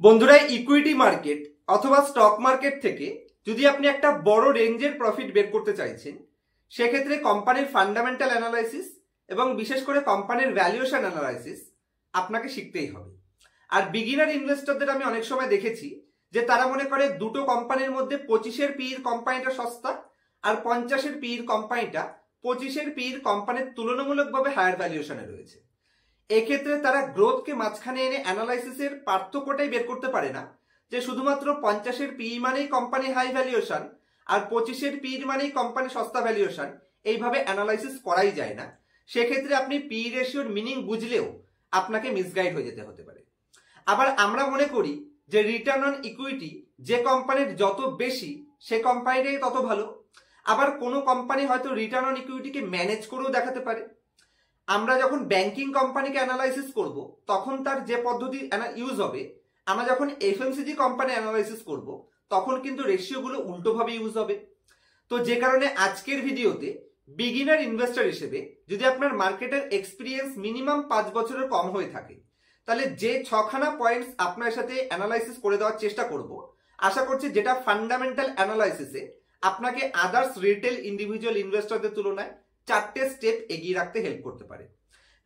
বন্ধুরা, equity market অথবা stock market থেকে যদি আপনি একটা বড় রেঞ্জের প্রফিট বের করতে চাইছেন, সেক্ষেত্রে কোম্পানির ফান্ডামেন্টাল অ্যানালাইসিস এবং বিশেষ করে কোম্পানির ভ্যালুয়েশন অ্যানালাইসিস আপনাকে শিখতেই হবে। আর বিগিনার ইনভেস্টরদের আমি অনেক সময় দেখেছি যে তারা মনে করে দুটো কোম্পানির মধ্যে 25-এর পিইর কোম্পানিটা সস্তা আর 50-এর পিইর কোম্পানিটা 25-এর পিইর কোম্পানির তুলনামূলকভাবে হায়ার ভ্যালুয়েশনে রয়েছে। এক্ষেত্রে তারা গ্রোথকে মাঝখানে এনে অ্যানালাইসিসের পার্থক্যটাই বের করতে পারে না যে শুধুমাত্র 50-এর পিই মানেই কোম্পানি হাই ভ্যালুয়েশন আর 25-এর পিই মানেই কোম্পানি সস্তা ভ্যালুয়েশন, এইভাবে অ্যানালাইসিস করাই যায় না। সেক্ষেত্রে আপনি পি রেশিওর মিনিং বুঝলেও আপনাকে মিসগাইড হয়ে যেতে হতে পারে। আবার আমরা মনে করি যে রিটার্ন অন ইকুইটি যে কোম্পানির যত বেশি সে কোম্পানিটাই তত ভালো। আবার কোনো কোম্পানি হয়তো রিটার্ন অন ইকুইটিকে ম্যানেজ করেও দেখাতে পারে। আমরা যখন ব্যাংকিং কোম্পানিকে অ্যানালাইসিস করব তখন তার যে পদ্ধতি ইউজ হবে, আমরা যখন এফএমসিজি কোম্পানি অ্যানালাইসিস করব তখন কিন্তু রেশিওগুলো উল্টোভাবে ইউজ হবে। তো যে কারণে আজকের ভিডিওতে বিগিনার ইনভেস্টর হিসেবে যদি আপনার মার্কেটের এক্সপিরিয়েন্স মিনিমাম 5 বছরের কম হয়ে থাকে, তাহলে যে 6খানা পয়েন্টস আপনার সাথে অ্যানালাইসিস করে দেওয়ার চেষ্টা করব, আশা করছি যেটা ফান্ডামেন্টাল অ্যানালাইসিসে আপনাকে আদার্স রিটেল ইন্ডিভিজুয়াল ইনভেস্টরদের তুলনায় 4টে স্টেপ এগিয়ে রাখতে হেল্প করতে পারে।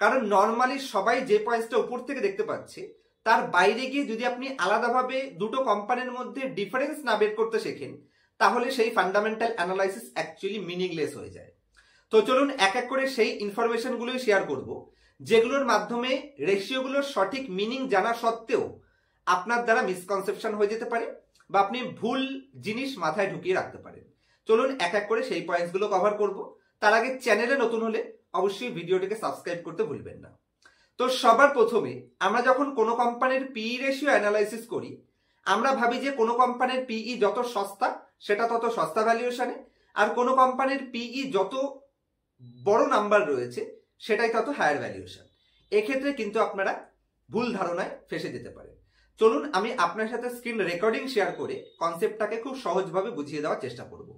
কারণ নর্মালি সবাই যে পয়েন্টসটা উপর থেকে দেখতে পাচ্ছে তার বাইরে গিয়ে যদি আপনি আলাদাভাবে দুটো কোম্পানির মধ্যে ডিফারেন্স না বের করতে শেখেন, তাহলে সেই ফান্ডামেন্টাল অ্যানালাইসিস অ্যাকচুয়ালি মিনিংলেস হয়ে যায়। তো চলুন এক এক করে সেই ইনফরমেশনগুলোই শেয়ার করব, যেগুলোর মাধ্যমে রেশিওগুলোর সঠিক মিনিং জানা সত্ত্বেও আপনার দ্বারা মিসকনসেপশন হয়ে যেতে পারে বা আপনি ভুল জিনিস মাথায় ঢুকিয়ে রাখতে পারেন। চলুন এক এক করে সেই পয়েন্টসগুলো কভার করব। তার আগে চ্যানেলে নতুন হলে অবশ্যই ভিডিওটিকে সাবস্ক্রাইব করতে ভুলবেন না। তো সবার প্রথমে আমরা যখন কোনো কোম্পানির পিই রেশিও অ্যানালাইসিস করি, আমরা ভাবি যে কোনো কোম্পানির পিই যত সস্তা সেটা তত সস্তা ভ্যালুয়েশনে, আর কোনো কোম্পানির পিই যত বড় নাম্বার রয়েছে সেটাই তত হায়ার ভ্যালুয়েশন। এক্ষেত্রে কিন্তু আপনারা ভুল ধারণায় ফেসে যেতে পারেন। চলুন আমি আপনার সাথে স্ক্রিন রেকর্ডিং শেয়ার করে কনসেপ্টটাকে খুব সহজভাবে বুঝিয়ে দেওয়ার চেষ্টা করব।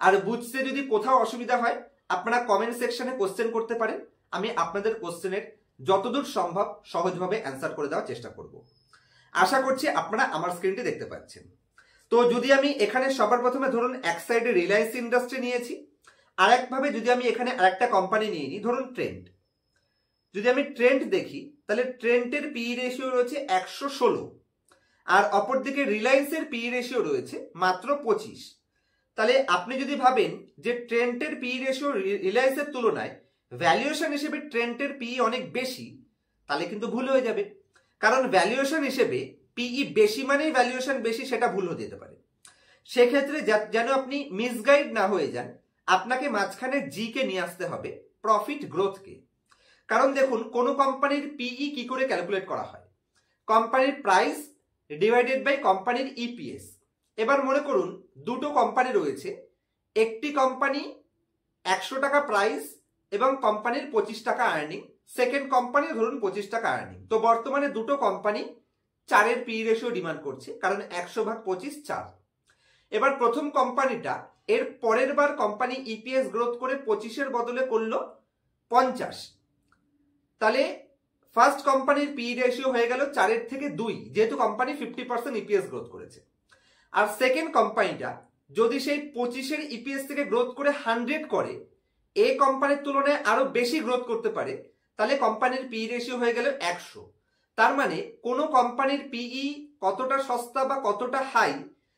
আর বুঝতে যদি কোথাও অসুবিধা হয় আপনারা কমেন্ট সেকশনে কোশ্চেন করতে পারেন, আমি আপনাদের কোশ্চেনের যতদূর সম্ভব সহজভাবে অ্যান্সার করে দেওয়ার চেষ্টা করব। আশা করছি আপনারা আমার স্ক্রিনটি দেখতে পাচ্ছেন। তো যদি আমি এখানে সবার প্রথমে ধরুন এক সাইডে রিলায়েন্স ইন্ডাস্ট্রি নিয়েছি, আর একভাবে যদি আমি এখানে আরেকটা কোম্পানি নিয়ে নিই, ধরুন ট্রেন্ড। যদি আমি ট্রেন্ড দেখি তাহলে ট্রেন্ডের পিই রেশিও রয়েছে 116, আর অপরদিকে রিলায়েন্সের পিই রেশিও রয়েছে মাত্র 25। তাহলে আপনি যদি ভাবেন যে ট্রেন্ডের পিই রেশিও রিলায়েন্সের তুলনায় ভ্যালুয়েশন হিসেবে ট্রেন্ডের পিই অনেক বেশি, তাহলে কিন্তু ভুল হয়ে যাবে। কারণ ভ্যালুয়েশন হিসেবে পিই বেশি মানেই ভ্যালুয়েশন বেশি, সেটা ভুল হয়ে যেতে পারে। সেক্ষেত্রে যেন আপনি মিসগাইড না হয়ে যান, আপনাকে মাঝখানে জি কে নিয়ে আসতে হবে, প্রফিট গ্রোথকে। কারণ দেখুন কোনো কোম্পানির পিই কি করে ক্যালকুলেট করা হয়, কোম্পানির প্রাইস ডিভাইডেড বাই কোম্পানির ইপিএস। এবার মনে করুন দুটো কোম্পানি রয়েছে, একটি কোম্পানি 100 টাকা প্রাইস এবং কোম্পানির 25 টাকা আর্নিং, সেকেন্ড কোম্পানি ধরুন 25 টাকা আর্নিং। তো বর্তমানে দুটো কোম্পানি 4-এর পিই রেশিও ডিমান্ড করছে, কারণ 100/25 4। এবার প্রথম কোম্পানিটা এর পরের বার কোম্পানি ইপিএস গ্রোথ করে 25-এর বদলে করলো 50, তাহলে ফার্স্ট কোম্পানির পিই রেশিও হয়ে গেল 4-এর থেকে 2, যেহেতু কোম্পানি 50% ইপিএস গ্রোথ করেছে। আর সেকেন্ড কোম্পানিটা যদি সেই 25-এর ইপিএস থেকে গ্রোথ করে 100 করে, এই কোম্পানির তুলনায় আরো বেশি গ্রোথ করতে পারে, তাহলে কোম্পানির পিই রেশিও হয়ে গেল 100। তার মানে কোনো কোম্পানির পিই কতটা সস্তা বা কতটা হাই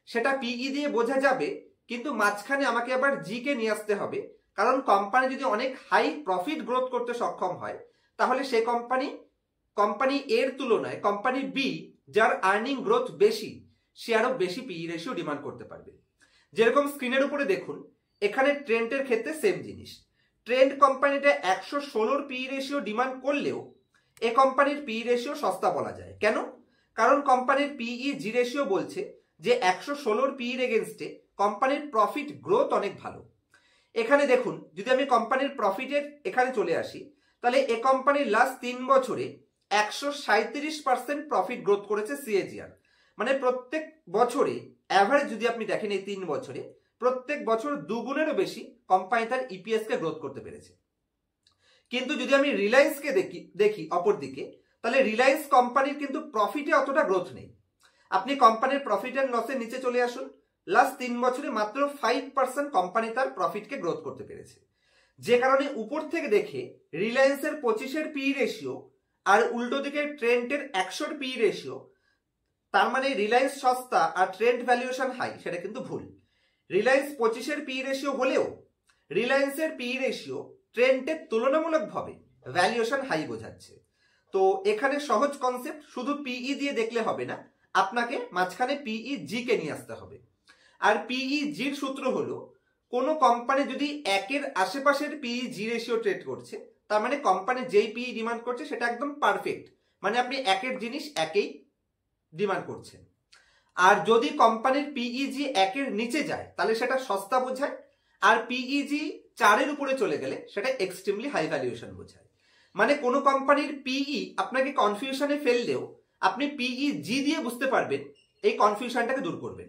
সেটা পিই দিয়ে বোঝা যাবে, কিন্তু মাঝখানে আমাকে আবার জি কে নিয়ে আসতে হবে। কারণ কোম্পানি যদি অনেক হাই প্রফিট গ্রোথ করতে সক্ষম হয়, তাহলে সে কোম্পানি এর তুলনায় কোম্পানি বি যার আর্নিং গ্রোথ বেশি, সে আরো বেশি পিই রেশিও ডিমান্ড করতে পারবে। যেরকম স্ক্রিনের উপরে দেখুন, এখানে ট্রেন্ডের ক্ষেত্রে সেম জিনিস। ট্রেন্ড কোম্পানিটা 116-র পিই রেশিও ডিমান্ড করলেও এ কোম্পানির পিই রেশিও সস্তা বলা যায়। কেন? কারণ কোম্পানির পিই জি রেশিও বলছে যে 116-র পিইর এগেনস্টে কোম্পানির প্রফিট গ্রোথ অনেক ভালো। এখানে দেখুন যদি আমি কোম্পানির প্রফিটের এখানে চলে আসি, তাহলে এ কোম্পানির লাস্ট 3 বছরে 137% প্রফিট গ্রোথ করেছে সিএজিআর। মানে প্রত্যেক বছরে অ্যাভারেজ যদি আপনি দেখেন এই 3 বছরে প্রত্যেক বছর 2 গুণেরও বেশি কোম্পানি তার ইপিএস কে গ্রোথ করতে পেরেছে। কিন্তু যদি আমি রিলায়েন্সকে দেখি অপরদিকে, তাহলে রিলায়েন্স কোম্পানির কিন্তু প্রফিটে অতটা গ্রোথ নেই। আপনি কোম্পানির প্রফিট এন্ড লসের নিচে চলে আসুন, লাস্ট 3 বছরে মাত্র 5% কোম্পানি তার প্রফিটকে গ্রোথ করতে পেরেছে। যে কারণে উপর থেকে দেখে রিলায়েন্সের 25-এর পি রেশিও আর উল্টো দিকে ট্রেন্ডের 100-এর পি রেশিও, তার মানে রিলায়েন্স সস্তা আর ট্রেন্ড ভ্যালুয়েশন হাই, সেটা কিন্তু ভুল। রিলায়েন্স 25-এর পি রেশিও হলেও রিলায়েন্সের পি রেশিও ট্রেন্ডের তুলনামূলকভাবে ভ্যালুয়েশন হাই বোঝাচ্ছে। তো এখানে সহজ কনসেপ্ট, শুধু পিই দিয়ে দেখলে হবে না, আপনাকে মাঝখানে পিই জি কে নিয়ে আসতে হবে। আর পিই জির সূত্র হলো, কোনো কোম্পানি যদি 1-এর আশেপাশের পিই জি রেশিও ট্রেড করছে, তার মানে কোম্পানি যেই পিই ডিমান্ড করছে সেটা একদম পারফেক্ট, মানে আপনি 1-এর জিনিস 1-এই ডিমান্ড করছেন। আর যদি কোম্পানির পিইজি 1-এর নিচে যায় তাহলে সেটা সস্তা বোঝায়, আর পিইজি 4-এর উপরে চলে গেলে সেটা এক্সট্রিমলি হাই ভ্যালুয়েশন বোঝায়। মানে কোনো কোম্পানির পিই আপনাকে কনফিউশনে ফেললেও আপনি পিইজি দিয়ে বুঝতে পারবেন, এই কনফিউশনটাকে দূর করবেন।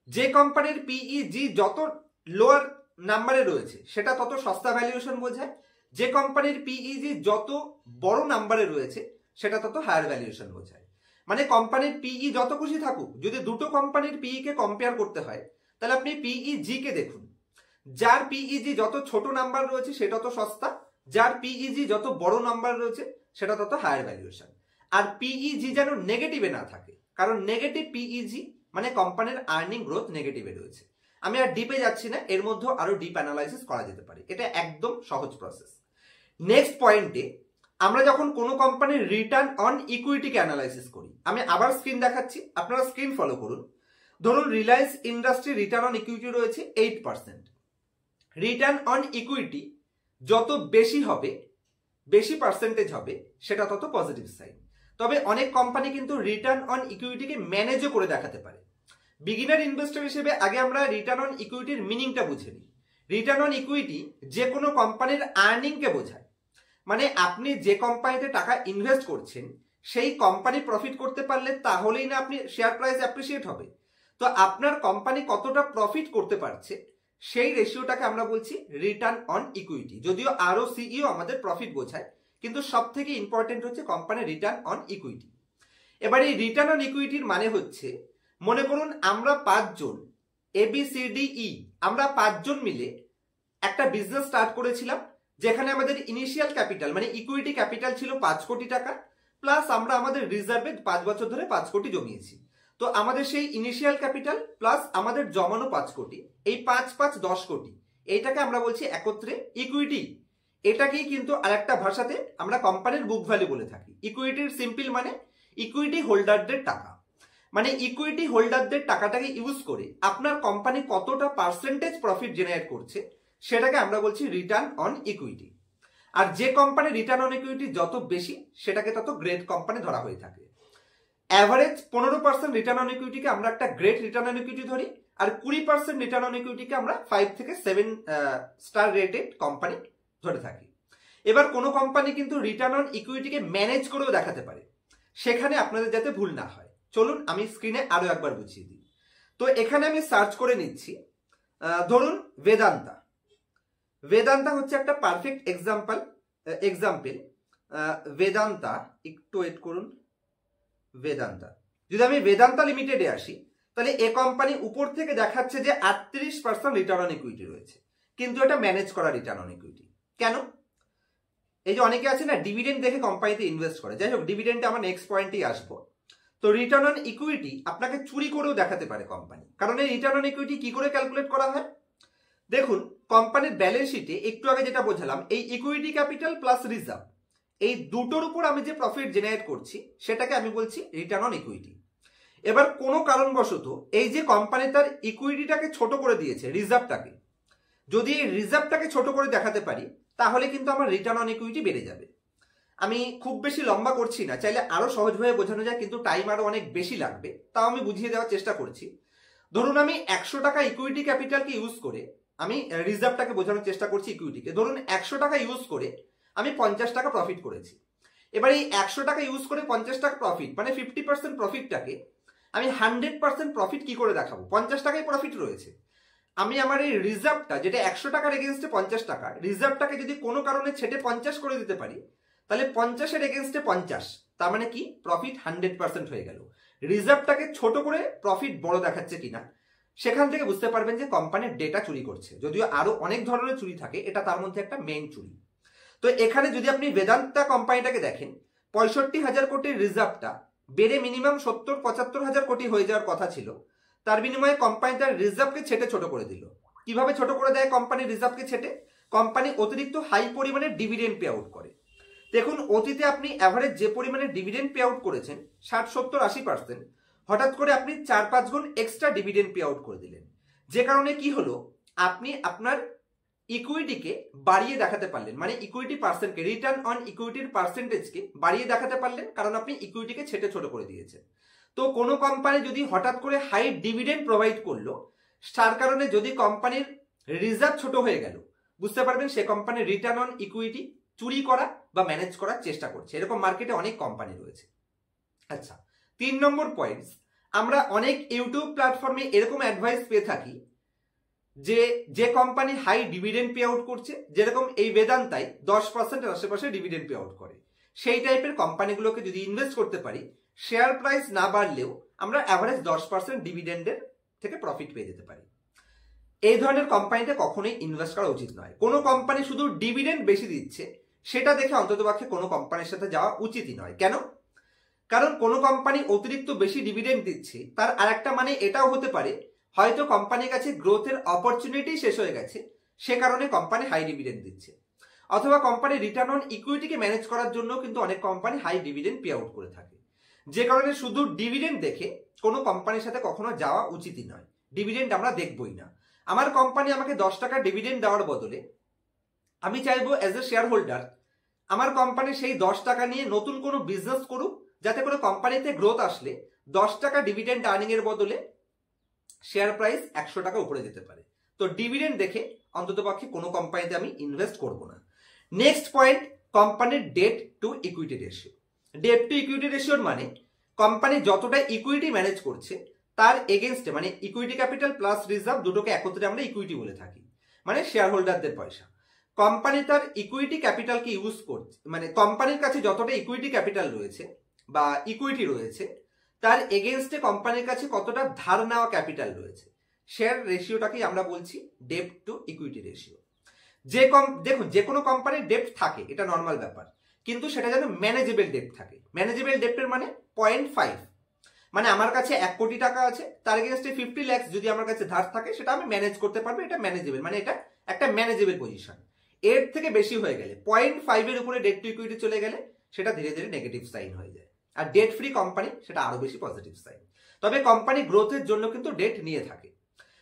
যে কোম্পানির পিইজি যত লোয়ার নাম্বারে রয়েছে সেটা তত সস্তা ভ্যালুয়েশন বোঝায়, যে কোম্পানির পিইজি যত বড় নাম্বারে রয়েছে সেটা তত হায়ার ভ্যালুয়েশন বোঝায়। মানে কোম্পানির পিই যত খুশি থাকুক, যদি দুটো কোম্পানির পিই কে কম্পেয়ার করতে হয় তাহলে আপনি পিইজি কে দেখুন, যার পিইজি যত ছোট নাম্বার রয়েছে সেটা তত সস্তা, যার পিইজি যত বড় নাম্বার রয়েছে সেটা তত হায়ার ভ্যালুয়েশন। আর পিইজি যেন নেগেটিভে না থাকে, কারণ নেগেটিভ পিইজি মানে কোম্পানির আর্নিং গ্রোথ নেগেটিভে রয়েছে। আমি আর ডিপে যাচ্ছি না, এর মধ্যে আরো ডিপ অ্যানালাইসিস করা যেতে পারে, এটা একদম সহজ প্রসেস। নেক্সট পয়েন্টে, আমরা যখন কোনো কোম্পানির রিটার্ন অন ইকুইটিকে অ্যানালাইসিস করি, আমি আবার স্ক্রিন দেখাচ্ছি, আপনারা স্ক্রিন ফলো করুন। ধরুন Reliance industry return on equity রয়েছে 8%। রিটার্ন অন ইকুইটি যত বেশি হবে, বেশি পার্সেন্টেজ হবে, সেটা তত পজিটিভ সাইন। তবে অনেক কোম্পানি কিন্তু রিটার্ন অন ইকুইটিকে ম্যানেজও করে দেখাতে পারে। বিগিনার ইনভেস্টর হিসেবে আগে আমরা রিটার্ন অন ইকুইটির মিনিংটা বুঝে নিই। রিটার্ন অন ইকুইটি যে কোনো কোম্পানির আর্নিংকে বোঝায়, মানে আপনি যে কোম্পানিতে টাকা ইনভেস্ট করছেন সেই কোম্পানি প্রফিট করতে পারলে তাহলেই না আপনি শেয়ার প্রাইস অ্যাপ্রিসিয়েট হবে। তো আপনার কোম্পানি কতটা প্রফিট করতে পারছে সেই রেশিওটাকে আমরা বলছি রিটার্ন অন ইকুইটি। যদিও আরও সিইও আমাদের প্রফিট বোঝায়, কিন্তু সব থেকে ইম্পর্টেন্ট হচ্ছে কোম্পানির রিটার্ন অন ইকুইটি। এবার এই রিটার্ন অন ইকুইটির মানে হচ্ছে, মনে করুন আমরা 5 জন ABCDE, আমরা 5 জন মিলে একটা বিজনেস স্টার্ট করেছিলাম, যেখানে আমাদের ইনিশিয়াল ক্যাপিটাল মানে ইকুইটি ক্যাপিটাল ছিল 5 কোটি টাকা, প্লাস আমরা আমাদের রিজার্ভে 5 বছর ধরে 5 কোটি জমিয়েছি। তো আমাদের সেই ইনিশিয়াল ক্যাপিটাল প্লাস আমাদের জমানো 5 কোটি, এই 5 10 কোটি, এইটাকে আমরা বলছি একত্রে ইকুইটি। এটাকেই কিন্তু আরেকটা ভাষাতে আমরা কোম্পানির বুক ভ্যালু বলে থাকি। ইকুইটির সিম্পল মানে ইকুইটি হোল্ডারদের টাকা, মানে ইকুইটি হোল্ডারদের টাকাটাকে ইউজ করে আপনার কোম্পানি কতটা পার্সেন্টেজ প্রফিট জেনারেট করছে সেটাকে আমরা বলছি রিটার্ন অন ইকুইটি। আর যে কোম্পানি রিটার্ন অন ইকুইটি যত বেশি সেটাকে তত গ্রেট কোম্পানি ধরা হয়ে থাকে। অ্যাভারেজ 15% রিটার্ন অন ইকুইটিকে আমরা একটা গ্রেট রিটার্ন অন ইকুইটি ধরি, আর 20% রিটার্ন অন ইকুইটিকে আমরা 5 থেকে 7 স্টার রেটেড কোম্পানি ধরে থাকি। এবার কোনো কোম্পানি কিন্তু রিটার্ন অন ইকুইটিকে ম্যানেজ করেও দেখাতে পারে, সেখানে আপনাদের যাতে ভুল না হয় চলুন আমি স্ক্রিনে আরো একবার বুঝিয়ে দিই। তো এখানে আমি সার্চ করে নিচ্ছি, ধরুন বেদান্তা। বেদান্তা হচ্ছে একটা পারফেক্ট এক্সাম্পল। বেদান্তা, একটু ওয়েট করুন। বেদান্তা, যদি আমি বেদান্তা লিমিটেডে আসি তাহলে এ কোম্পানি উপর থেকে দেখাচ্ছে যে 38% রিটার্ন অন ইকুইটি রয়েছে, কিন্তু এটা ম্যানেজ করা রিটার্ন অন ইকুইটি। কেন? এই যে অনেকে আছে না ডিভিডেন্ড দেখে কোম্পানিতে ইনভেস্ট করে, যাই হোক ডিভিডেন্ডে আমার নেক্সট পয়েন্টেই আসবো। তো রিটার্ন অন ইকুইটি আপনাকে চুরি করেও দেখাতে পারে কোম্পানি, কারণ এই রিটার্ন অন ইকুইটি কি করে ক্যালকুলেট করা হয়? দেখুন কোম্পানির ব্যালেন্স শিটে একটু আগে যেটা বোঝালাম, এই ইকুইটি ক্যাপিটাল প্লাস রিজার্ভ, এই দুটোর উপর আমি যে প্রফিট জেনারেট করছি সেটাকে আমি বলছি রিটার্ন অন ইকুইটি। এবার কোনো কারণবশত এই যে কোম্পানি তার ইকুইটিটাকে ছোট করে দিয়েছে, রিজার্ভটাকে, যদি এই রিজার্ভটাকে ছোট করে দেখাতে পারি তাহলে কিন্তু আমার রিটার্ন অন ইকুইটি বেড়ে যাবে। আমি খুব বেশি লম্বা করছি না, চাইলে আরো সহজভাবে বোঝানো যায়, কিন্তু টাইম আরো অনেক বেশি লাগবে, তাও আমি বুঝিয়ে দেওয়ার চেষ্টা করছি। ধরুন আমি 100 টাকা ইকুইটি ক্যাপিটালকে ইউজ করে, আমি রিজার্ভটাকে বোঝানোর চেষ্টা করছি ইকুইটিকে, ধরুন 100 টাকা ইউজ করে আমি 50 টাকা প্রফিট করেছি। এবার এই 100 টাকা ইউজ করে 50 টাকা প্রফিট মানে 50% প্রফিটটাকে আমি 100% প্রফিট কি করে দেখাবো? 50 টাকায় প্রফিট রয়েছে, আমি আমার এই রিজার্ভটা যেটা 100 টাকার এগেনস্টে 50 টাকা, রিজার্ভটাকে যদি কোনো কারণে ছেটে 50 করে দিতে পারি তাহলে 50-এর এগেনস্টে 50, তার মানে কি প্রফিট 100% হয়ে গেল। রিজার্ভটাকে ছোট করে প্রফিট বড় দেখাচ্ছে কিনা, সেখান থেকে বুঝতে পারবেন যে কোম্পানির ডেটা চুরি করছে। যদিও আরো অনেক ধরনের চুরি থাকে, এটা তার মধ্যে একটা মেইন চুরি। তো এখানে যদি আপনি বেদান্তা কোম্পানিটাকে দেখেন, 65,000 কোটির রিজার্ভটা বেড়ে মিনিমাম 70-75,000 কোটি হয়ে যাওয়ার কথা ছিল। তার বিনিময়ে কোম্পানি তার রিজার্ভকে ছেটে ছোট করে দিল। কিভাবে ছোট করে দেয় কোম্পানি রিজার্ভকে ছেটে? কোম্পানি অতিরিক্ত হাই পরিমাণে ডিভিডেন্ড পে আউট করে। দেখুন, অতীতে আপনি অ্যাভারেজ যে পরিমাণে ডিভিডেন্ড পে আউট করেছেন 60-70-80%, হঠাৎ করে আপনি 4-5 গুণ এক্সট্রা ডিভিডেন্ড পে আউট করে দিলেন। যে কারণে কি হলো, আপনি আপনার ইকুইটিকে বাড়িয়ে দেখাতে পারলেন, মানে ইকুইটি পার্সেন্টকে, রিটার্ন অন ইকুইটির পার্সেন্টেজকে বাড়িয়ে দেখাতে পারলেন, কারণ আপনি ইকুইটিকে ছেটে ছোট করে দিয়েছেন। তো কোনো কোম্পানি যদি হঠাৎ করে হাই ডিভিডেন্ড প্রোভাইড করলো, তার কারণে যদি কোম্পানির রিজার্ভ ছোট হয়ে গেল, বুঝতে পারবেন সে কোম্পানির রিটার্ন অন ইকুইটি চুরি করা বা ম্যানেজ করার চেষ্টা করছে। এরকম মার্কেটে অনেক কোম্পানি রয়েছে। আচ্ছা, 3 নম্বর পয়েন্ট, আমরা অনেক ইউটিউব প্ল্যাটফর্মে এরকম অ্যাডভাইস পেয়ে থাকি যে company high dividend pay out করছে, যেরকম এই বেদান্তায় 10%-এর আশেপাশে ডিভিডেন্ড পে আউট করে, সেই টাইপের কোম্পানিগুলোকে যদি ইনভেস্ট করতে পারি, শেয়ার প্রাইস না বাড়লেও আমরা অ্যাভারেজ 10% ডিভিডেন্ডের থেকে প্রফিট পেয়ে যেতে পারি। এই ধরনের কোম্পানিতে কখনোই ইনভেস্ট করা উচিত নয়। কোনো কোম্পানি শুধু ডিভিডেন্ড বেশি দিচ্ছে সেটা দেখে অন্ততপক্ষে কোনো কোম্পানির সাথে যাওয়া উচিতই নয়। কেন? কারণ কোনো কোম্পানি অতিরিক্ত বেশি ডিভিডেন্ড দিচ্ছে, তার আরেকটা মানে এটাও হতে পারে হয়তো কোম্পানির কাছে গ্রোথের অপরচুনিটি শেষ হয়ে গেছে, সে কারণে কোম্পানি হাই ডিভিডেন্ড দিচ্ছে। অথবা কোম্পানির রিটার্ন অন ইকুইটিকে ম্যানেজ করার জন্য কিন্তু অনেক company high dividend pay out করে থাকে। যে কারণে শুধু ডিভিডেন্ড দেখে কোনো কোম্পানির সাথে কখনো যাওয়া উচিতই নয়। ডিভিডেন্ড আমরা দেখবই না। আমার কোম্পানি আমাকে 10 টাকা ডিভিডেন্ড দেওয়ার বদলে আমি চাইবো অ্যাজ এ শেয়ার হোল্ডার আমার কোম্পানি সেই 10 টাকা নিয়ে নতুন কোনো বিজনেস করুক, যাতে করে কোম্পানিতে গ্রোথ আসলে 10 টাকা ডিভিডেন্ড আর্নিং এর বদলে শেয়ার প্রাইস 100 টাকা উপরে যেতে পারে। তো ডিভিডেন্ড দেখে অন্ততপক্ষে কোনো কোম্পানিতে আমি ইনভেস্ট করব না। নেক্সট পয়েন্ট, কোম্পানির debt to equity ratio. Debt to equity রেশিওর মানে কোম্পানি যতটা ইকুইটি ম্যানেজ করছে তার এগেনস্টে, মানে ইকুইটি ক্যাপিটাল প্লাস রিজার্ভ দুটোকে একত্রে আমরা ইকুইটি বলে থাকি, মানে শেয়ার হোল্ডারদের পয়সা। কোম্পানি তার ইকুইটি ক্যাপিটালকে ইউজ করছে, মানে কোম্পানির কাছে যতটা ইকুইটি ক্যাপিটাল রয়েছে বা ইকুইটি রয়েছে তার এগেনস্টে কোম্পানির কাছে কতটা ধার নেওয়া ক্যাপিটাল রয়েছে, শেয়ার রেশিওটাকেই আমরা বলছি ডেট টু ইকুইটি রেশিও। দেখুন, যে কোনো কোম্পানির ডেপ্ট থাকে, এটা নর্মাল ব্যাপার, কিন্তু সেটা যেন ম্যানেজেবল ডেপ্ট থাকে। ম্যানেজেবল ডেপ্টের মানে 0.5, মানে আমার কাছে 1 কোটি টাকা আছে, তার এগেনস্টে 50 লাখ যদি আমার কাছে ধার থাকে সেটা আমি ম্যানেজ করতে পারবো, এটা ম্যানেজেবল, মানে এটা একটা ম্যানেজেবল পজিশন। এর থেকে বেশি হয়ে গেলে 0.5 এর উপরে ডেট টু ইকুইটি চলে গেলে সেটা ধীরে ধীরে নেগেটিভ সাইন হয়ে যায়। আর ডেট ফ্রি কোম্পানি সেটা আরো বেশি পজিটিভ সাইন। তবে কোম্পানি গ্রোথের জন্য কিন্তু ডেট নিয়ে থাকে,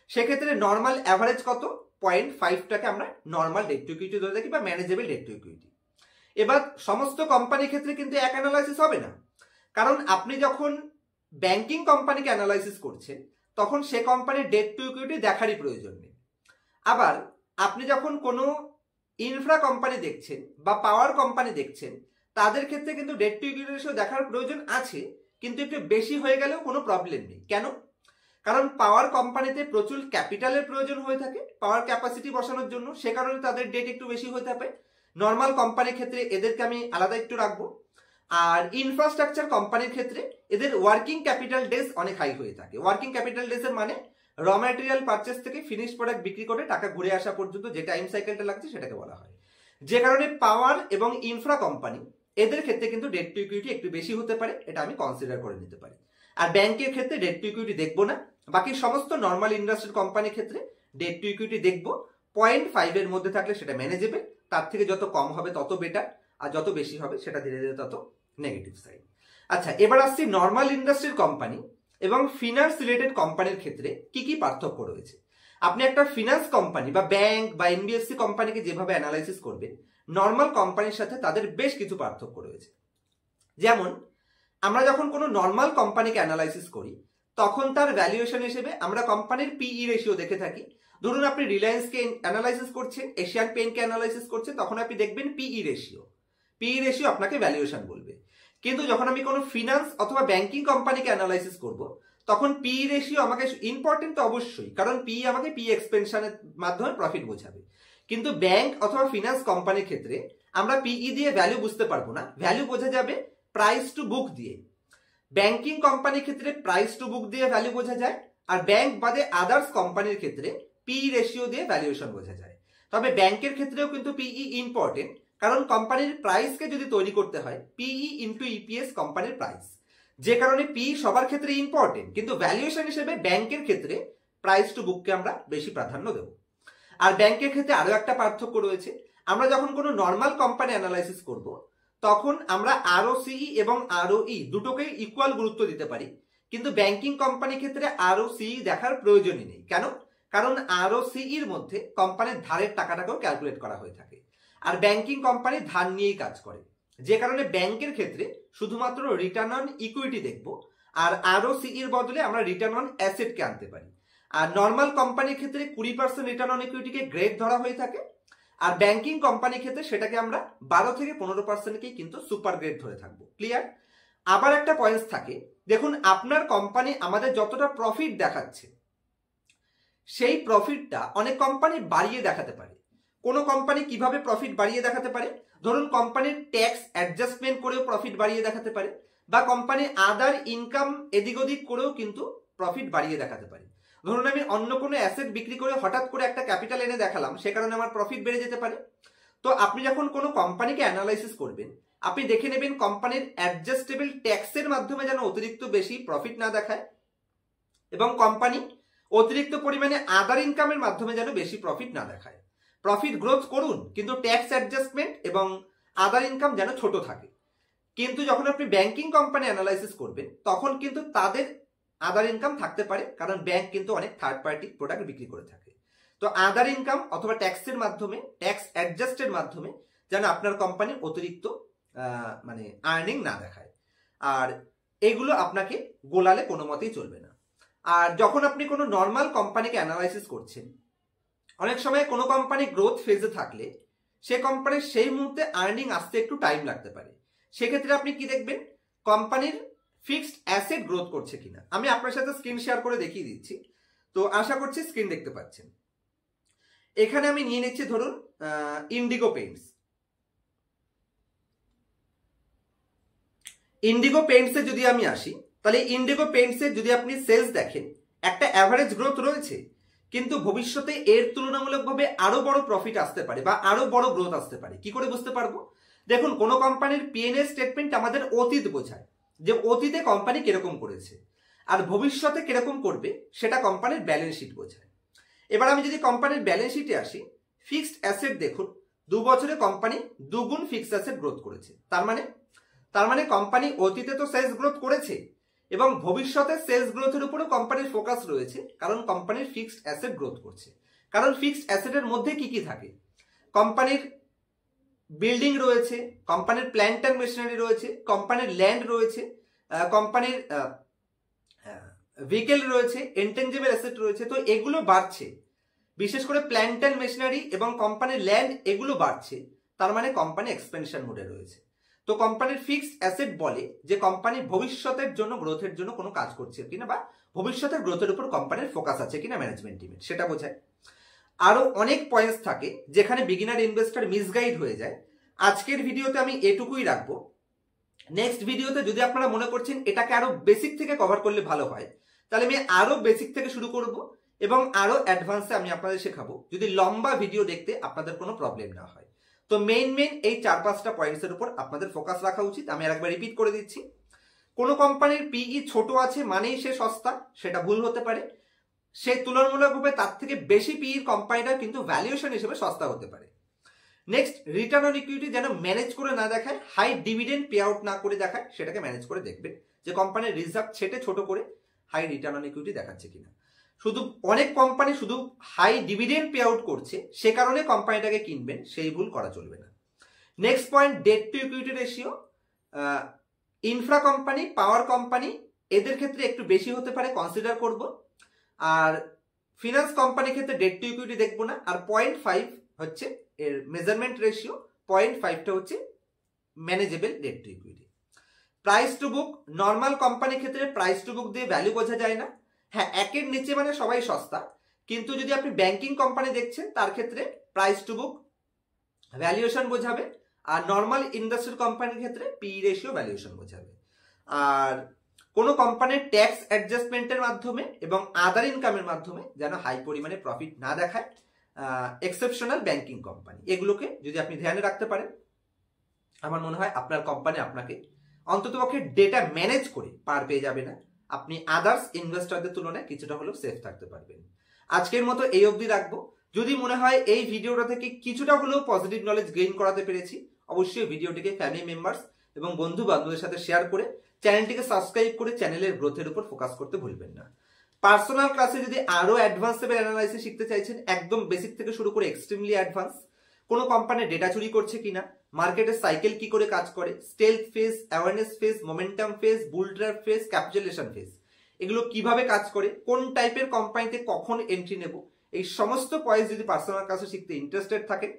সেক্ষেত্রে নর্মাল অ্যাভারেজ কত, 0.5টাকে আমরা নর্মাল ডেট টু ইকুইটি ধরে থাকি বা ম্যানেজেবল ডেট টু ইকুইটি। এবার সমস্ত কোম্পানির ক্ষেত্রে কিন্তু এক অ্যানালাইসিস হবে না, কারণ আপনি যখন ব্যাংকিং কোম্পানিকে অ্যানালাইসিস করছেন তখন সে কোম্পানির ডেট টু ইকুইটি দেখারই প্রয়োজন নেই। আবার আপনি যখন কোনো ইনফ্রা কোম্পানি দেখছেন বা পাওয়ার কোম্পানি দেখছেন তাদের ক্ষেত্রে কিন্তু ডেট টু ইকুইটি রেশিও দেখার প্রয়োজন আছে, কিন্তু একটু বেশি হয়ে গেলেও কোনো প্রবলেম নেই। কেন? কারণ পাওয়ার কোম্পানিতে প্রচুর ক্যাপিটালের প্রয়োজন হয়ে থাকে পাওয়ার ক্যাপাসিটি বসানোর জন্য, সে কারণে তাদের ডেট একটু বেশি হয়ে থাকে। নর্মাল কোম্পানির ক্ষেত্রে এদেরকে আমি আলাদা একটু রাখবো। আর ইনফ্রাস্ট্রাকচার কোম্পানির ক্ষেত্রে এদের ওয়ার্কিং ক্যাপিটাল ডেজ অনেক হাই হয়ে থাকে। ওয়ার্কিং ক্যাপিটাল ডেজ এর মানে র ম্যাটেরিয়াল পারচেস থেকে ফিনিশ প্রোডাক্ট বিক্রি করে টাকা ঘুরে আসা পর্যন্ত যে টাইম সাইকেলটা লাগছে সেটাকে বলা হয়। যে কারণে পাওয়ার এবং ইনফ্রা কোম্পানি এদের ক্ষেত্রে কিন্তু ডেট টু ইকুইটি একটু বেশি হতে পারে, এটা আমি কনসিডার করে নিতে পারি। আর ব্যাংকের ক্ষেত্রে ডেট টু ইকুইটি দেখবো না, বাকি সমস্ত নর্মাল ইন্ডাস্ট্রিয়াল কোম্পানির ক্ষেত্রে ডেট টু ইকুইটি দেখবো। 0.5 এর মধ্যে থাকলে সেটা ম্যানেজেবল, তার থেকে যত কম হবে তত বেটার, আর যত বেশি হবে সেটা ধীরে ধীরে তত নেগেটিভ সাইড। আচ্ছা, এবার আসছি নর্মাল ইন্ডাস্ট্রির কোম্পানি এবং ফিনান্স রিলেটেড কোম্পানির ক্ষেত্রে কি কি পার্থক্য রয়েছে। আপনি একটা ফিনান্স কোম্পানি বা ব্যাংক বা এনবিএফসি কোম্পানিকে যেভাবে অ্যানালাইসিস করবেন, নর্মাল কোম্পানির সাথে তাদের বেশ কিছু পার্থক্য রয়েছে। যেমন আমরা যখন কোনো নর্মাল কোম্পানিকে অ্যানালাইসিস করি তখন তার ভ্যালুয়েশন হিসেবে আমরা কোম্পানির পিই রেশিও দেখে থাকি। ধরুন আপনি রিলায়েন্সকে অ্যানালাইসিস করছেন, এশিয়ান পেইন্টকে অ্যানালাইসিস করছেন, তখন আপনি দেখবেন পিই রেশিও। পিই রেশিও আপনাকে ভ্যালুয়েশন বলবে। কিন্তু যখন আমি কোনো ফিনান্স অথবা ব্যাংকিং কোম্পানিকে অ্যানালাইসিস করব তখন পিই রেশিও আমাকে ইম্পর্টেন্ট তো অবশ্যই, কারণ পিই আমাকে পি এক্সপেনশনের মাধ্যমে প্রফিট বোঝাবে। কিন্তু ব্যাংক অথবা ফিনান্স কোম্পানির ক্ষেত্রে আমরা পিই দিয়ে ভ্যালু বুঝতে পারবো না, ভ্যালু বোঝা যাবে প্রাইস টু বুক দিয়ে। ব্যাংকিং কোম্পানির ক্ষেত্রে প্রাইস টু বুক দিয়ে ভ্যালু বোঝা যায়, আর ব্যাংক বাদে আদার্স কোম্পানির ক্ষেত্রে পিই রেশিও দিয়ে ভ্যালুয়েশন বোঝা যায়। তবে ব্যাংকের ক্ষেত্রেও কিন্তু পিই ইম্পর্টেন্ট, কারণ কোম্পানির প্রাইসকে যদি তৈরি করতে হয় পিই ইন্টু ইপিএস কোম্পানির প্রাইস, যে কারণে পিই সবার ক্ষেত্রে ইম্পর্টেন্ট, কিন্তু ভ্যালুয়েশন হিসেবে ব্যাংকের ক্ষেত্রে প্রাইস টু বুককে আমরা বেশি প্রাধান্য দেব। আর ব্যাংকের ক্ষেত্রে আরো একটা পার্থক্য রয়েছে, আমরা যখন কোনো নর্মাল কোম্পানি অ্যানালাইসিস করব তখন আমরা আরওসিই এবং আরওই দুটোকেই ইকুয়াল গুরুত্ব দিতে পারি, কিন্তু ব্যাংকিং কোম্পানির ক্ষেত্রে আরওসিই দেখার প্রয়োজনই নেই। কেন? কারণ আরওসিইর মধ্যে কোম্পানির ধারের টাকাটাকেও ক্যালকুলেট করা হয়ে থাকে, আর ব্যাংকিং কোম্পানি ধার নিয়েই কাজ করে, যে কারণে ব্যাংকের ক্ষেত্রে শুধুমাত্র রিটার্ন অন ইকুইটি দেখব, আর আরওসিইর বদলে আমরা রিটার্ন অন অ্যাসেটকে আনতে পারি। আর নর্মাল কোম্পানির ক্ষেত্রে 20% রিটার্ন অন ইকুইটিকে গ্রেড ধরা হয়ে থাকে, আর ব্যাংকিং কোম্পানির ক্ষেত্রে সেটাকে আমরা 12 থেকে 15%কেই কিন্তু সুপার গ্রেড ধরে থাকবো। ক্লিয়ার? আবার একটা পয়েন্ট থাকে, দেখুন আপনার কোম্পানি আমাদের যতটা প্রফিট দেখাচ্ছে সেই প্রফিটটা অনেক কোম্পানি বাড়িয়ে দেখাতে পারে। কোনো কোম্পানি কিভাবে প্রফিট বাড়িয়ে দেখাতে পারে? ধরুন কোম্পানির ট্যাক্স অ্যাডজাস্টমেন্ট করেও প্রফিট বাড়িয়ে দেখাতে পারে, বা কোম্পানি আদার ইনকাম এদিক ওদিক করেও কিন্তু প্রফিট বাড়িয়ে দেখাতে পারে। ধরুন আমি অন্য কোনো অ্যাসেট বিক্রি করে হঠাৎ করে একটা ক্যাপিটাল এনে দেখালাম, সে কারণে আমার প্রফিট বেড়ে যেতে পারে। তো আপনি যখন কোনো কোম্পানিকে অ্যানালাইসিস করবেন, আপনি দেখে নেবেন কোম্পানির অ্যাডজাস্টেবল ট্যাক্সের মাধ্যমে যেন অতিরিক্ত বেশি প্রফিট না দেখায়, এবং কোম্পানি অতিরিক্ত পরিমাণে আদার ইনকামের মাধ্যমে যেন বেশি প্রফিট না দেখায়। প্রফিট গ্রোথ করুন, কিন্তু ট্যাক্স অ্যাডজাস্টমেন্ট এবং আদার ইনকাম যেন ছোট থাকে। কিন্তু যখন আপনি ব্যাংকিং কোম্পানি অ্যানালাইসিস করবেন তখন কিন্তু তাদের আদার ইনকাম থাকতে পারে, কারণ ব্যাংক কিন্তু অনেক থার্ড পার্টি প্রোডাক্ট বিক্রি করে থাকে। তো আদার ইনকাম অথবা ট্যাক্সের মাধ্যমে, ট্যাক্স অ্যাডজাস্টের মাধ্যমে যেন আপনার কোম্পানি অতিরিক্ত মানে আর্নিং না দেখায়, আর এগুলো আপনাকে গোলালে কোনো মতেই চলবে না। আর যখন আপনি কোনো নর্মাল কোম্পানিকে অ্যানালাইসিস করছেন, অনেক সময় কোনো কোম্পানি গ্রোথ ফেজে থাকলে সে কোম্পানির সেই মুহূর্তে আর্নিং আসতে একটু টাইম লাগতে পারে। সেক্ষেত্রে আপনি কি দেখবেন? কোম্পানির ফিক্সড অ্যাসেট গ্রোথ করছে কিনা। আমি আপনার সাথে স্ক্রিন শেয়ার করে দেখিয়ে দিচ্ছি, তো আশা করছি স্ক্রিন দেখতে পাচ্ছেন। এখানে আমি নিয়ে নিচ্ছি ধরুন ইন্ডিগো পেইন্টস। ইন্ডিগো পেইন্টসে যদি আমি আসি, তাহলে ইন্ডিগো পেইন্টসে যদি আপনি সেলস দেখেন, একটা অ্যাভারেজ গ্রোথ রয়েছে, কিন্তু ভবিষ্যতে এর তুলনামূলকভাবে আরো বড় প্রফিট আসতে পারে বা আরো বড় গ্রোথ আসতে পারে। কি করে বুঝতে পারবো? দেখুন, কোনো কোম্পানির পিএনএল স্টেটমেন্ট আমাদের অতীত বোঝায়, যে অতীতে কোম্পানি কিরকম করেছে, আর ভবিষ্যতে কিরকম করবে সেটা কোম্পানির ব্যালেন্স শিট বোঝায়। এবার আমি যদি কোম্পানির ব্যালেন্স শিটে আসি, ফিক্সড অ্যাসেট দেখুন, 2 বছরে কোম্পানি 2 গুণ ফিক্সড অ্যাসেট গ্রোথ করেছে। তার মানে কোম্পানি অতীতে তো সেলস গ্রোথ করেছে, এবং ভবিষ্যতে সেলস গ্রোথের উপরেও কোম্পানির ফোকাস রয়েছে, কারণ কোম্পানির ফিক্সড অ্যাসেট গ্রোথ করছে। কারণ ফিক্সড অ্যাসেটের মধ্যে কি কি থাকে? কোম্পানির বিল্ডিং রয়েছে, কোম্পানির প্ল্যান্ট অ্যান্ড মেশিনারি রয়েছে, কোম্পানির ল্যান্ড রয়েছে, কোম্পানির ভেহিকেল রয়েছে, ইনটেনজিবল অ্যাসেট রয়েছে। তো এগুলো বাড়ছে, বিশেষ করে প্ল্যান্ট অ্যান্ড মেশিনারি এবং কোম্পানির ল্যান্ড এগুলো বাড়ছে, তার মানে কোম্পানি এক্সপেনশন মোডে রয়েছে। তো কোম্পানির ফিক্সড অ্যাসেট বলে যে কোম্পানি ভবিষ্যতের জন্য গ্রোথের জন্য কোনো কাজ করছে কিনা, বা ভবিষ্যতের গ্রোথের উপর কোম্পানির ফোকাস আছে কিনা ম্যানেজমেন্ট টিমের, সেটা বোঝায়। আরো অনেক পয়েন্টস থাকে যেখানে বিগিনার ইনভেস্টর মিসগাইড হয়ে যায়। আজকের ভিডিওতে আমি এটুকুই রাখবো। নেক্সট ভিডিওতে যদি আপনারা মনে করছেন এটাকে আরো বেসিক থেকে কভার করলে ভালো হয়, তাহলে আমি আরো বেসিক থেকে শুরু করব এবং আরো অ্যাডভান্সে আমি আপনাদের শেখাবো, যদি লম্বা ভিডিও দেখতে আপনাদের কোনো প্রবলেম না হয়। তো মেইন এই 4-5টা পয়েন্টসের উপর আপনাদের ফোকাস রাখা উচিত। আমি আরেকবার রিপিট করে দিচ্ছি, কোনো কোম্পানির পিই ছোট আছে মানেই সে সস্তা, সেটা ভুল হতে পারে। সে তুলনামূলকভাবে তার থেকে বেশি পিইর কোম্পানিটা কিন্তু ভ্যালুয়েশন হিসেবে সস্তা হতে পারে। নেক্সট, রিটার্ন অন ইকুইটি যেন ম্যানেজ করে না দেখায়, হাই ডিভিডেন্ড পে আউট না করে দেখায়, সেটাকে ম্যানেজ করে দেখবেন যে কোম্পানির রিজার্ভ ছেটে ছোট করে হাই রিটার্ন অন ইকুইটি দেখাচ্ছে কিনা। শুধু অনেক কোম্পানি শুধু হাই ডিভিডেন্ড পে আউট করছে, সে কারণে কোম্পানিটাকে কিনবেন, সেই ভুল করা চলবে না। Next point, debt to equity ratio. Infra company, power company এদের ক্ষেত্রে একটু বেশি হতে পারে, কনসিডার করব। আর ফিনান্স কোম্পানির ক্ষেত্রে ডেট টু ইকুইটি দেখবো না। আর 0.5 হচ্ছে এর মেজারমেন্ট রেশিও, 0.5টা হচ্ছে manageable debt to equity. Price to book, normal কোম্পানির ক্ষেত্রে প্রাইস টু বুক দিয়ে ভ্যালু বোঝা যায় না। হ্যাঁ, একের নিচে মানে সবাই সস্তা, কিন্তু যদি আপনি ব্যাংকিং কোম্পানি দেখছেন তার ক্ষেত্রে প্রাইস টু বুক ভ্যালুয়েশন বোঝাবে, আর নর্মাল ইন্ডাস্ট্রিয়াল কোম্পানির ক্ষেত্রে পি রেশিও ভ্যালুয়েশন বোঝাবে। আর কোনো কোম্পানির ট্যাক্স অ্যাডজাস্টমেন্টের মাধ্যমে এবং আদার ইনকামের মাধ্যমে যেন হাই পরিমাণে প্রফিট না দেখায় এক্সেপশনাল ব্যাংকিং কোম্পানি। এগুলোকে যদি আপনি ধ্যানে রাখতে পারেন, আমার মনে হয় আপনার কোম্পানি আপনাকে অন্ততপক্ষে ডেটা ম্যানেজ করে পার পেয়ে যাবে না, আপনি আদার্স ইনভেস্টরদের তুলনায় কিছুটা হলেও সেফ থাকতে পারবেন। আজকের মতো এই অবধি রাখবো। যদি মনে হয় এই ভিডিওটা থেকে কিছুটা হলেও পজিটিভ নলেজ গেইন করাতে পেরেছি, অবশ্যই ভিডিওটিকে ফ্যামিলি মেম্বার্স এবং বন্ধু বান্ধবদের সাথে শেয়ার করে চ্যানেলটিকে সাবস্ক্রাইব করে চ্যানেলের গ্রোথের উপর ফোকাস করতে ভুলবেন না। পার্সোনাল ক্লাসে যদি আরো অ্যাডভান্স লেভেল অ্যানালাইসিস শিখতে চাইছেন, একদম বেসিক থেকে শুরু করে এক্সট্রিমলি অ্যাডভান্স, কোনো কোম্পানি ডেটা চুরি করছে কিনা, মার্কেটের সাইকেল কি করে কাজ করে, stealth phase, awareness phase, momentum phase, bull trap phase, capitulation phase, এগুলো কিভাবে কাজ করে, কোন টাইপের কোম্পানিতে কখন এন্ট্রি নেব, এই সমস্ত পয়েন্ট যদি পার্সোনাল ক্লাসে শিখতে ইন্টারেস্টেড থাকেন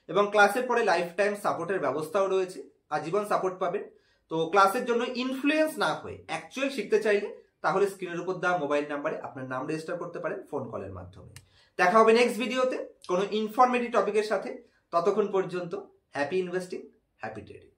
এবং ক্লাসের পরে লাইফ টাইম সাপোর্টের ব্যবস্থাও রয়েছে, আজীবন সাপোর্ট পাবেন। তো ক্লাসের জন্য ইনফ্লুয়েন্স না হয়ে অ্যাকচুয়াল শিখতে চাইলে তাহলে স্ক্রিনের উপর দেওয়া মোবাইল নাম্বারে আপনার নাম রেজিস্টার করতে পারেন ফোন কলের মাধ্যমে। দেখা হবে নেক্সট ভিডিওতে কোনো ইনফরমেটিভ টপিকের সাথে। ততক্ষণ পর্যন্ত হ্যাপি ইনভেস্টিং, হ্যাপি ট্রেডিং।